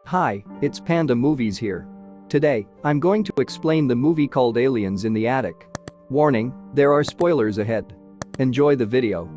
Hi, it's Panda Movies here. Today, I'm going to explain the movie called Aliens in the Attic. Warning, there are spoilers ahead. Enjoy the video.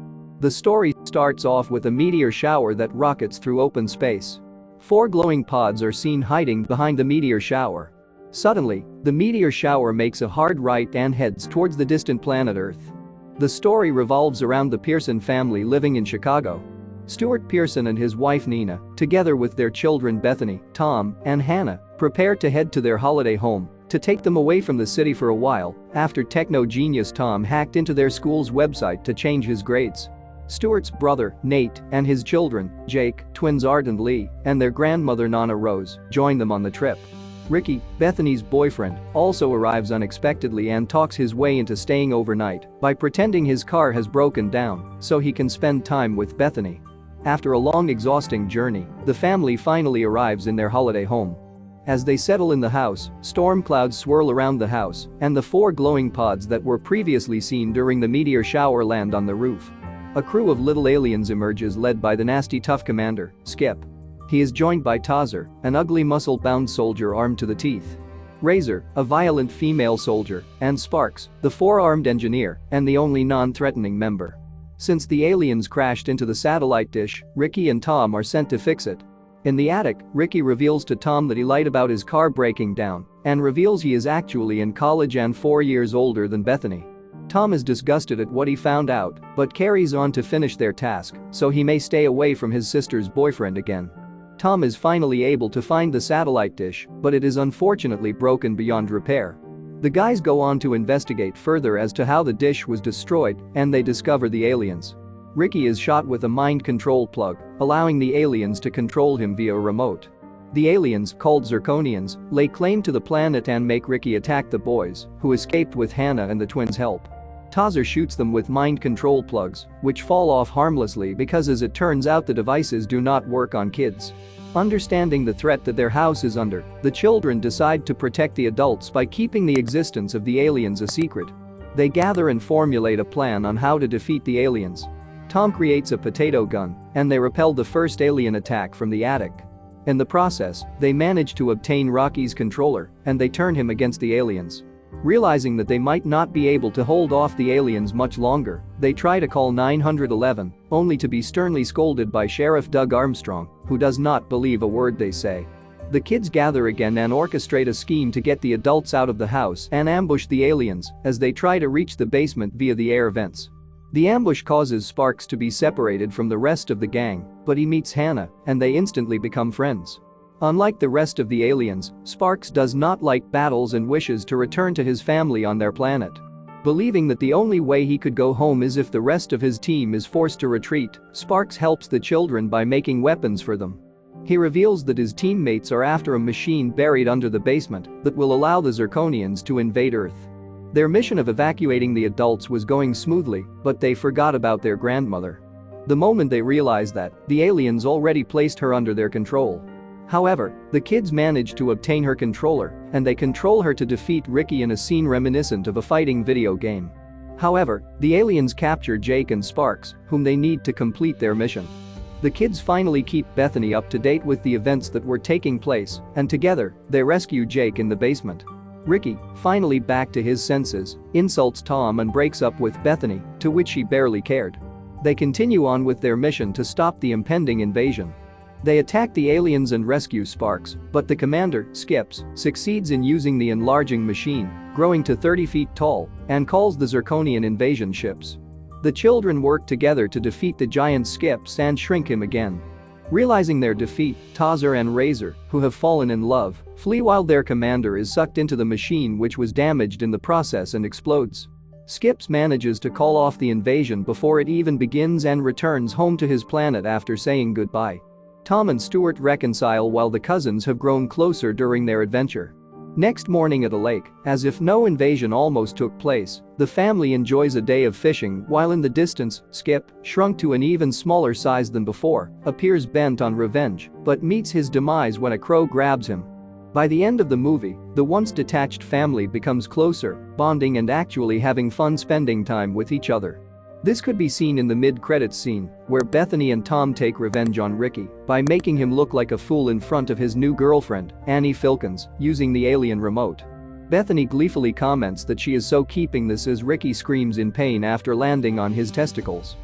The story starts off with a meteor shower that rockets through open space. 4 glowing pods are seen hiding behind the meteor shower. Suddenly, the meteor shower makes a hard right and heads towards the distant planet Earth. The story revolves around the Pearson family living in Chicago. Stuart Pearson and his wife Nina, together with their children Bethany, Tom, and Hannah, prepare to head to their holiday home to take them away from the city for a while after techno genius Tom hacked into their school's website to change his grades. Stuart's brother, Nate, and his children, Jake, twins Art and Lee, and their grandmother Nana Rose, join them on the trip. Ricky, Bethany's boyfriend, also arrives unexpectedly and talks his way into staying overnight by pretending his car has broken down so he can spend time with Bethany. After a long exhausting journey, the family finally arrives in their holiday home. As they settle in the house, storm clouds swirl around the house, and the 4 glowing pods that were previously seen during the meteor shower land on the roof. A crew of little aliens emerges led by the nasty tough commander, Skip. He is joined by Tazer, an ugly muscle-bound soldier armed to the teeth. Razer, a violent female soldier, and Sparks, the 4-armed engineer and the only non-threatening member. Since the aliens crashed into the satellite dish, Ricky and Tom are sent to fix it. In the attic, Ricky reveals to Tom that he lied about his car breaking down and reveals he is actually in college and 4 years older than Bethany. Tom is disgusted at what he found out but carries on to finish their task so he may stay away from his sister's boyfriend again. Tom is finally able to find the satellite dish, but it is unfortunately broken beyond repair. The guys go on to investigate further as to how the dish was destroyed, and they discover the aliens. Ricky is shot with a mind control plug, allowing the aliens to control him via a remote. The aliens, called Zirkonians, lay claim to the planet and make Ricky attack the boys, who escaped with Hannah and the twins' help. Tazer shoots them with mind control plugs, which fall off harmlessly because as it turns out the devices do not work on kids. Understanding the threat that their house is under, the children decide to protect the adults by keeping the existence of the aliens a secret. They gather and formulate a plan on how to defeat the aliens. Tom creates a potato gun, and they repel the first alien attack from the attic. In the process, they manage to obtain Rocky's controller, and they turn him against the aliens. Realizing that they might not be able to hold off the aliens much longer, they try to call 911, only to be sternly scolded by Sheriff Doug Armstrong, who does not believe a word they say. The kids gather again and orchestrate a scheme to get the adults out of the house and ambush the aliens as they try to reach the basement via the air vents. The ambush causes Sparks to be separated from the rest of the gang, but he meets Hannah, and they instantly become friends. Unlike the rest of the aliens, Sparks does not like battles and wishes to return to his family on their planet. Believing that the only way he could go home is if the rest of his team is forced to retreat, Sparks helps the children by making weapons for them. He reveals that his teammates are after a machine buried under the basement that will allow the Zirkonians to invade Earth. Their mission of evacuating the adults was going smoothly, but they forgot about their grandmother. The moment they realize that, the aliens already placed her under their control. However, the kids manage to obtain her controller, and they control her to defeat Ricky in a scene reminiscent of a fighting video game. However, the aliens capture Jake and Sparks, whom they need to complete their mission. The kids finally keep Bethany up to date with the events that were taking place, and together, they rescue Jake in the basement. Ricky, finally back to his senses, insults Tom and breaks up with Bethany, to which she barely cared. They continue on with their mission to stop the impending invasion. They attack the aliens and rescue Sparks, but the commander, Skips, succeeds in using the enlarging machine, growing to 30 feet tall, and calls the Zirconian invasion ships. The children work together to defeat the giant Skips and shrink him again. Realizing their defeat, Tazer and Razer, who have fallen in love, flee while their commander is sucked into the machine which was damaged in the process and explodes. Skips manages to call off the invasion before it even begins and returns home to his planet after saying goodbye. Tom and Stuart reconcile while the cousins have grown closer during their adventure. Next morning at a lake, as if no invasion almost took place, the family enjoys a day of fishing while in the distance, Skip, shrunk to an even smaller size than before, appears bent on revenge but meets his demise when a crow grabs him. By the end of the movie, the once detached family becomes closer, bonding and actually having fun spending time with each other. This could be seen in the mid-credits scene, where Bethany and Tom take revenge on Ricky by making him look like a fool in front of his new girlfriend, Annie Filkins, using the alien remote. Bethany gleefully comments that she is so keeping this as Ricky screams in pain after landing on his testicles.